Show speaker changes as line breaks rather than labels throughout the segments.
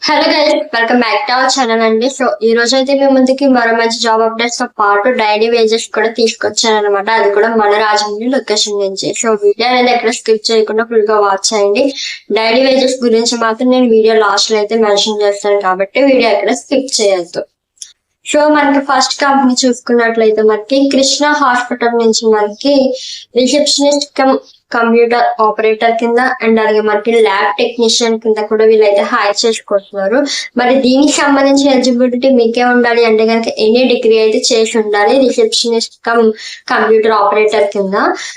Hello guys, welcome back to our channel అండి. So ఈ రోజు అయితే మీ ముందుకి మరో మంచి జాబ్ అప్డేట్స్ తో పాటు డైలీ వేజెస్ కూడా తీసుకొచ్చాను అనమాట. అది కూడా మన రాజమండ్రి లొకేషన్ నుంచి. సో వీడియో అనేది ఎక్కడ స్కిప్ చేయకుండా ఫుల్ గా వాచ్ చేయండి. డైలీ వేజెస్ గురించి మాత్రం నేను వీడియో లాస్ట్ లో అయితే మెన్షన్ చేస్తాను కాబట్టి వీడియో ఎక్కడ స్కిప్ చేయొద్దు. సో మనకి ఫస్ట్ కంపెనీ చూసుకున్నట్లయితే మనకి కృష్ణ హాస్పిటల్ నుంచి మనకి రిసెప్షనిస్ట్ కంప్యూటర్ ఆపరేటర్ కింద అండ్ అలాగే మనకి ల్యాబ్ టెక్నీషియన్ కింద కూడా వీళ్ళైతే హైర్ చేసుకుంటున్నారు. మరి దీనికి సంబంధించిన ఎలిజిబిలిటీ మీకే ఉండాలి అంటే కనుక ఎనీ డిగ్రీ అయితే చేసి ఉండాలి రిసెప్షనిస్ట్ కంప్యూటర్ ఆపరేటర్ కింద.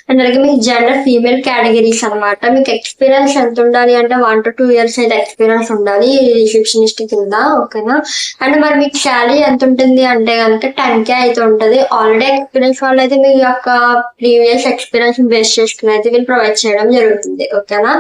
అండ్ అలాగే మీకు జెండర్ ఫీమేల్ కేటగిరీస్ అనమాట. మీకు ఎక్స్పీరియన్స్ ఎంత ఉండాలి అంటే 1 to 2 years అయితే ఎక్స్పీరియన్స్ ఉండాలి రిసెప్షనిస్ట్ కింద. ఓకేనా. అండ్ మరి మీకు శాలరీ ఎంత ఉంటుంది అంటే కనుక 10K అయితే ఉంటుంది. ఆల్రెడీ ఎక్స్పీరియన్స్ వాళ్ళు అయితే మీ యొక్క ప్రీవియస్ ఎక్స్పీరియన్స్ బేస్ చేసుకుని అయితే వీళ్ళు ప్రొవైడ్ చేయడం జరుగుతుంది. ఓకేనా.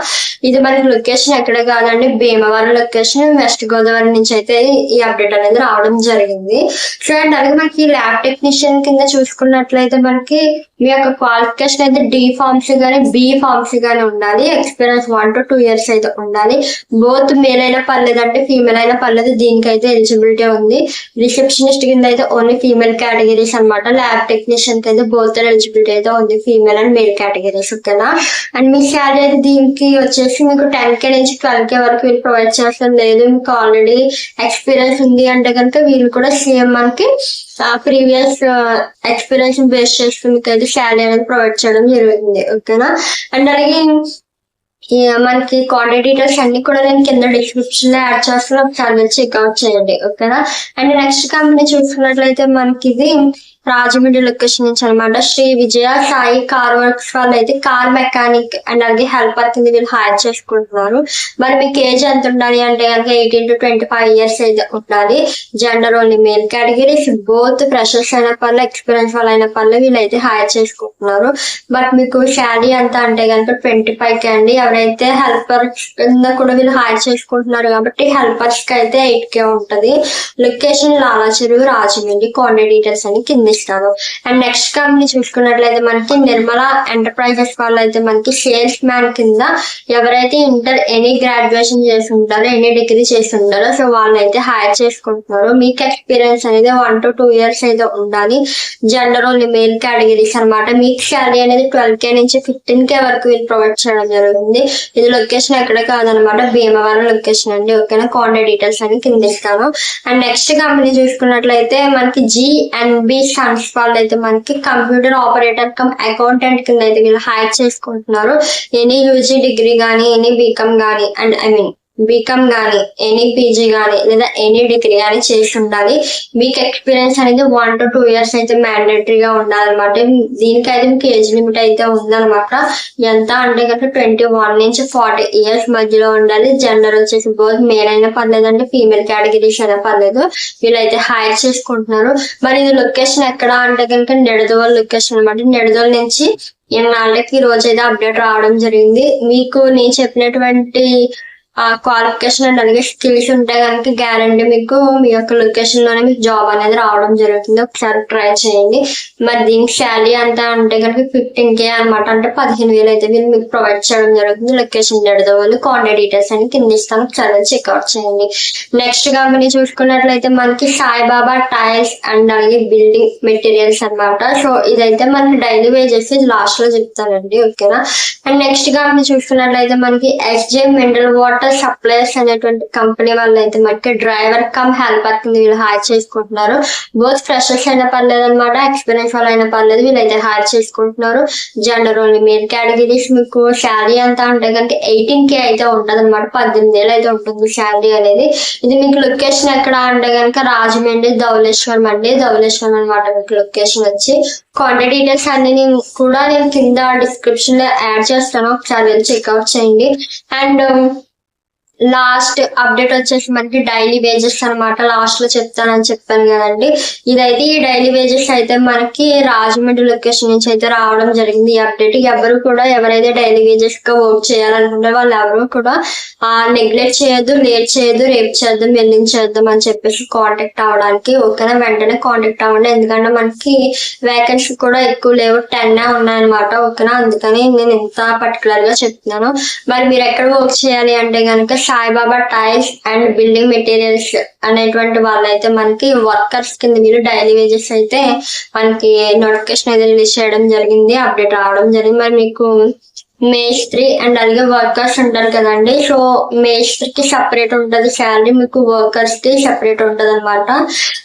ఇది మనకి లొకేషన్ ఎక్కడ కాదండి, భీమవరం లొకేషన్, వెస్ట్ గోదావరి నుంచి అయితే ఈ అప్డేట్ అనేది రావడం జరిగింది. సో అండ్ అలాగే మనకి ల్యాబ్ టెక్నీషియన్ కింద చూసుకున్నట్లయితే మనకి మీ యొక్క క్వాలిఫికేషన్ అయితే D ఫార్మసీ కానీ B ఫార్మసీ కానీ ఉండాలి. ఎక్స్పీరియన్స్ 1 to 2 years అయితే ఉండాలి. బోత్ మేల్ అయినా పర్లేదు అంటే ఫీమేల్ అయినా పర్లేదు, దీనికైతే ఎలిజిబిలిటీ ఉంది. రిసెప్షనిస్ట్ కింద అయితే ఓన్లీ ఫీమేల్ కేటగిరీస్ అనమాట. ల్యాబ్ టెక్నీషియన్ కి అయితే బోత్ ఎలిజిబిలిటీ అయితే ఉంది, ఫీమేల్ అండ్ మేల్ కేటగిరీస్. ఓకేనా. అండ్ మీ శాలరీ అయితే దీనికి వచ్చేసి మీకు 10K నుంచి 12K వరకు వీళ్ళు ప్రొవైడ్ చేస్తాం. లేదు మీకు ఆల్రెడీ ఎక్స్పీరియన్స్ ఉంది అంటే కనుక వీళ్ళు కూడా సేమ్ మనకి ప్రీవియస్ ఎక్స్పీరియన్స్ బేస్ చేసుకుని మీకు అయితే శాలరీ అనేది ప్రొవైడ్ చేయడం జరుగుతుంది. ఓకేనా. అండ్ అలాగే మనకి కాంటాక్ట్ డీటెయిల్స్ అన్ని కూడా నేను కింద డిస్క్రిప్షన్ లో యాడ్ చేస్తాను, ఒకసారి చెక్అవుట్ చేయండి. ఓకేనా. అండ్ నెక్స్ట్ కంపెనీ చూసుకున్నట్లయితే మనకి ఇది రాజమండ్రి లొకేషన్ నుంచి అనమాట. శ్రీ విజయ సాయి కార్ వర్క్స్ వాళ్ళు అయితే కార్ మెకానిక్ అండ్ అలాగే హెల్పర్ కింద వీళ్ళు హైర్ చేసుకుంటున్నారు. మరి మీకు ఏజ్ ఎంత ఉండాలి అంటే కనుక 18 to 25 years అయితే ఉండాలి. Gender only male categories. Both freshers అయిన పర్లే ఎక్స్పీరియన్స్ వాళ్ళు అయిన పర్లే వీళ్ళైతే హైర్ చేసుకుంటున్నారు. బట్ మీకు శాలరీ ఎంత అంటే కనుక 25K అండి. ఎవరైతే హెల్పర్ కింద కూడా వీళ్ళు హైర్ చేసుకుంటున్నారు కాబట్టి హెల్పర్స్ కి అయితే 8K ఉంటది. లొకేషన్ లాలా చెరువు రాజమండ్రి. కాంటాక్ట్ డీటెయిల్స్ అని కింద ఇస్తాను. అండ్ నెక్స్ట్ కంపెనీ చూసుకున్నట్లయితే మనకి నిర్మల ఎంటర్ప్రైజెస్ వాళ్ళు అయితే మనకి సేల్స్ మ్యాన్ కింద ఎవరైతే ఇంటర్ ఎనీ గ్రాడ్యుయేషన్ చేసి ఉంటారో ఎనీ డిగ్రీ చేసి ఉంటారో సో వాళ్ళైతే హైర్ చేసుకుంటున్నారు. మీకు ఎక్స్పీరియన్స్ అనేది 1 to 2 years అయితే ఉండాలి. జెండర్ ఓన్లీ మేల్ కేటగిరీస్ అనమాట. మీకు శాలరీ అనేది 12K నుంచి 15K వరకు వీళ్ళు ప్రొవైడ్ చేయడం జరుగుతుంది. ఇది లొకేషన్ ఎక్కడ కాదనమాట, భీమవరం లొకేషన్ అండి. ఓకేనా. కాంటాక్ట్ డీటెయిల్స్ అని కింద ఇస్తాను. అండ్ నెక్స్ట్ కంపెనీ చూసుకున్నట్లయితే మనకి GNB సన్స్ వాళ్ళు అయితే మనకి కంప్యూటర్ ఆపరేటర్ కమ్ అకౌంటెంట్ కింద అయితే వీళ్ళు హైర్ చేసుకుంటున్నారు. ఎనీ UG డిగ్రీ కానీ ఎనీ బీకామ్ కానీ అండ్ బీకామ్ కానీ ఎనీ PG కానీ లేదా ఎనీ డిగ్రీ కానీ చేసి ఉండాలి. మీకు ఎక్స్పీరియన్స్ అనేది 1 to 2 years అయితే మ్యాండేటరీగా ఉండాలన్నమాట. దీనికైతే మీకు ఏజ్ లిమిట్ అయితే ఉందన్నమాట. ఎంత అంటే కనుక 21 నుంచి 40 years మధ్యలో ఉండాలి. జెండర్ వచ్చేసి బోత్ మేల్ అయినా పర్లేదు అంటే ఫీమేల్ కేటగిరీస్ అయినా పర్లేదు, వీళ్ళైతే హైర్ చేసుకుంటున్నారు. మరి ఇది లొకేషన్ ఎక్కడ అంటే కనుక నిడదవోలు లొకేషన్ అనమాట. నిడదవోలు నుంచి నాళ్ళకి ఈ రోజు అయితే అప్డేట్ రావడం జరిగింది. మీకు నేను చెప్పినటువంటి క్వాలిఫికేషన్ అండ్ అలాగే స్కిల్స్ ఉంటే కనుక గ్యారంటీ మీకు మీ యొక్క లొకేషన్ లోనే మీకు జాబ్ అనేది రావడం జరుగుతుంది. ఒకసారి ట్రై చేయండి. మరి దీనికి శాలరీ అంతా అంటే కనుక 15K అనమాట. అంటే 15,000 అయితే వీళ్ళు మీకు ప్రొవైడ్ చేయడం జరుగుతుంది. లొకేషన్ వాళ్ళు కాంటాక్ట్ డీటెయిల్స్ అని కింద ఇస్తాను, ఒకసారి చెక్అవుట్ చేయండి. నెక్స్ట్ కంపెనీ చూసుకున్నట్లయితే మనకి సాయిబాబా టైల్స్ అండ్ అలాగే బిల్డింగ్ మెటీరియల్స్ అనమాట. సో ఇదైతే మనకి డైలీ వేజెస్ లాస్ట్ లో చెప్తానండి. ఓకేనా. అండ్ నెక్స్ట్ కంపెనీ చూసుకున్నట్లయితే మనకి SJ మినరల్ వాటర్ సప్లైర్స్ అనేటువంటి కంపెనీ వాళ్ళు అయితే మనకి డ్రైవర్ కమ్ హెల్పర్ కింద వీళ్ళు హైర్ చేసుకుంటున్నారు. బోత్ ఫ్రెషర్స్ అయినా పర్లేదు అనమాట, ఎక్స్పీరియన్స్ వాళ్ళు అయినా పర్లేదు, వీళ్ళైతే హైర్ చేసుకుంటున్నారు. Gender only male categories. మీకు శాలరీ ఎంత అంటే కనుక 18K అయితే ఉంటది అనమాట. 18,000 అయితే ఉంటుంది శాలరీ అనేది. ఇది మీకు లొకేషన్ ఎక్కడ అంటే కనుక రాజమండ్రి ధవళేశ్వరం అండి. ధవళేశ్వరం అనమాట మీకు లొకేషన్ వచ్చి. కాంటాక్ట్ డీటెయిల్స్ అన్ని కూడా నేను కింద డిస్క్రిప్షన్ లో యాడ్ చేస్తాను, ఒకసారి చెక్అవుట్ చేయండి. అండ్ లాస్ట్ అప్డేట్ వచ్చేసి మనకి డైలీ వేజెస్ అనమాట. లాస్ట్ లో చెప్తానని చెప్పాను కదండి. ఇదైతే ఈ డైలీ వేజెస్ అయితే మనకి రాజమండ్రి లొకేషన్ నుంచి అయితే రావడం జరిగింది. ఈ అప్డేట్ ఎవరు కూడా ఎవరైతే డైలీ వేజెస్ గా వర్క్ చేయాలనుకుంటే వాళ్ళు ఎవరు కూడా నెగ్లెక్ట్ చేయొద్దు, లేట్ చేయొద్దు, రేపు చేద్దాం, ఎల్లింగ్ చేద్దాం అని చెప్పేసి కాంటాక్ట్ అవ్వడానికి. ఓకేనా. వెంటనే కాంటాక్ట్ అవ్వండి. ఎందుకంటే మనకి వేకెన్సీ కూడా ఎక్కువ లేవు, 10 ఉన్నాయన్నమాట. ఓకేనా. అందుకని నేను ఇంత పర్టికులర్ గా చెప్తున్నాను. మరి మీరు ఎక్కడ వర్క్ చేయాలి అంటే కనుక Saibaba tiles and building materials అనేటువంటి వాళ్ళైతే మనకి వర్కర్స్ కింద మీరు డైలీ వేజెస్ అయితే మనకి నోటిఫికేషన్ అయితే రిలీజ్ చేయడం జరిగింది, అప్డేట్ రావడం జరిగింది. మరి మీకు మేస్త్రి అండ్ అలాగే వర్కర్స్ ఉంటారు కదండి. సో మేస్త్రికి సపరేట్ ఉంటుంది శాలరీ, మీకు వర్కర్స్ కి సపరేట్ ఉంటుంది అనమాట.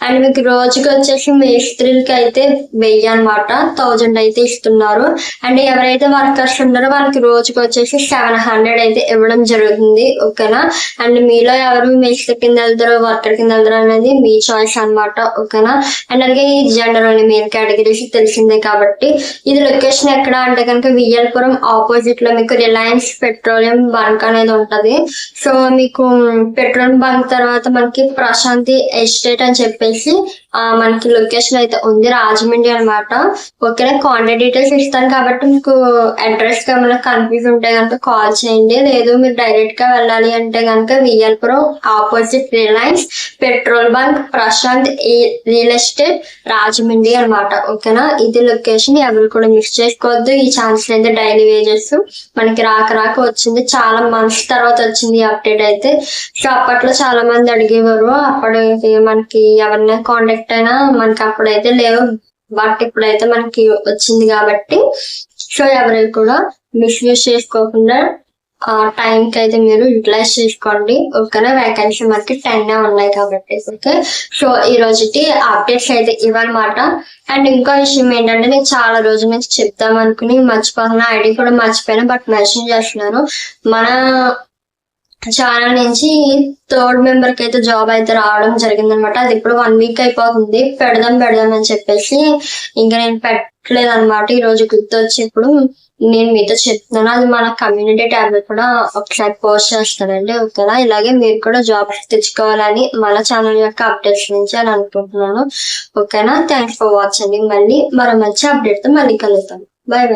అండ్ మీకు రోజుకి వచ్చేసి మేస్త్రికి అయితే 1000 అనమాట, 1000 అయితే ఇస్తున్నారు. అండ్ ఎవరైతే వర్కర్స్ ఉంటారో వాళ్ళకి రోజుకి వచ్చేసి 700 అయితే ఇవ్వడం జరుగుతుంది. ఓకేనా. అండ్ మీలో ఎవరు మేస్త్రి కింద వెళ్తారో వర్కర్ కింద వెళ్తారో అనేది మీ చాయిస్ అనమాట. ఓకేనా. అండ్ అలాగే ఈ జెండర్ అని మెయిన్ కేటగిరీస్ తెలిసిందే కాబట్టి ఇది లొకేషన్ ఎక్కడ అంటే కనుక వియ్యల్పురం ఆపోజిట్ లో మీకు రిలయన్స్ పెట్రోలియం బంక్ అనేది ఉంటది. సో మీకు పెట్రోల్ బంక్ తర్వాత మనకి ప్రశాంతి ఎస్టేట్ అని చెప్పేసి మనకి లొకేషన్ అయితే ఉంది, రాజమండ్రి అనమాట. ఓకేనా. కాంటాక్ట్ డీటెయిల్స్ ఇస్తాను కాబట్టి మీకు అడ్రస్ గా ఏమైనా కన్ఫ్యూజ్ ఉంటే కనుక కాల్ చేయండి. లేదు మీరు డైరెక్ట్ గా వెళ్ళాలి అంటే కనుక Viyyalpuram opposite Reliance petrol bunk Prashant real estate Rajahmundry అనమాట. ఓకేనా. ఇది లొకేషన్, ఎవరు కూడా మిస్ చేసుకోవద్దు. ఈ ఛాన్స్ అయితే డైలీ వేజెస్ మనకి రాక వచ్చింది, చాలా మంత్స్ తర్వాత వచ్చింది ఈ అప్డేట్ అయితే. సో అప్పట్లో చాలా మంది అడిగేవారు, అప్పటికి మనకి ఎవరైనా కాంటాక్ట్ అయినా మనకి అప్పుడైతే లేవు, బట్ ఇప్పుడైతే మనకి వచ్చింది కాబట్టి సో ఎవరైనా కూడా మిస్యూజ్ చేసుకోకుండా టైం కి అయితే మీరు యూటిలైజ్ చేసుకోండి. ఓకేనా. వేకెన్సీ మనకి 10 ఉన్నాయి కాబట్టి. ఓకే. సో ఈ రోజుకి అప్డేట్స్ అయితే ఇవన్నమాట. అండ్ ఇంకో విషయం ఏంటంటే నేను చాలా రోజుల నుంచి చెప్తాం అనుకుని మర్చిపోతున్నా, ఐడి కూడా మర్చిపోయాను, బట్ మెన్షన్ చేస్తున్నాను. మన ఛానల్ నుంచి 3rd మెంబర్ కి అయితే జాబ్ అయితే రావడం జరిగింది అనమాట. అది ఇప్పుడు 1 వీక్ అయిపోతుంది. పెడదాం అని చెప్పేసి ఇంకా నేను పెట్టలేదు అనమాట. ఈ రోజు గుర్తొచ్చి ఇప్పుడు నేను మీతో చెప్తున్నాను. అది మన కమ్యూనిటీ ట్యాబ్ కూడా ఒకసారి పోస్ట్ చేస్తానండి. ఓకేనా. ఇలాగే మీరు కూడా జాబ్ తెచ్చుకోవాలని మన ఛానల్ యొక్క అప్డేట్స్ నుంచి అని అనుకుంటున్నాను. ఓకేనా. Thanks for watching. మళ్ళీ మరో మంచి అప్డేట్ తో మళ్ళీ కలుద్దాం. By by.